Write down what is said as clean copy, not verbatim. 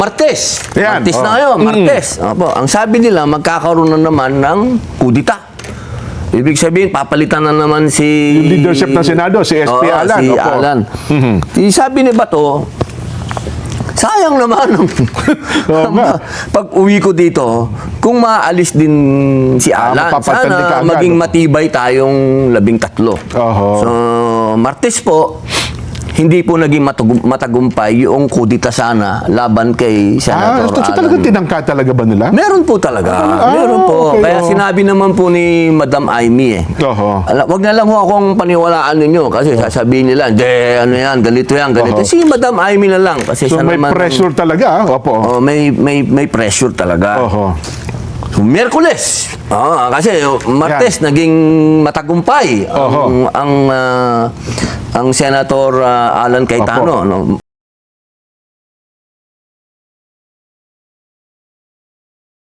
Martes. Yan, Martes na oh. ngayon, Martes. Opo, ang sabi nila, magkakaroon na naman ng kudita. Ibig sabihin, papalitan na naman si... Yung leadership ng Senado, si SP Oo, Alan. si Opo. Alan. Sabi ni Bato, sayang naman Oo nga. pag uwi ko dito, kung maalis din si Alan, mapapatindi ka sana agad. maging matibay tayong 13. Oho. So, Martes po, hindi po naging matagumpay yung kudita sana laban kay Senator So Alan. talagang tinangka talaga ba nila? Meron po talaga. Meron po. okay, Kaya sinabi naman po ni Madam Amy Oho. Wag na lang ho akong paniwalaan ninyo kasi sasabihin nila, ano yan, ganito yan, ganito. Oho. Si Madam Amy na lang kasi So siya may naman, pressure talaga. Opo. may pressure talaga. Oho. So, Miyerkules. Kasi Martes naging matagumpay Oho. ang Senator Alan Cayetano, no?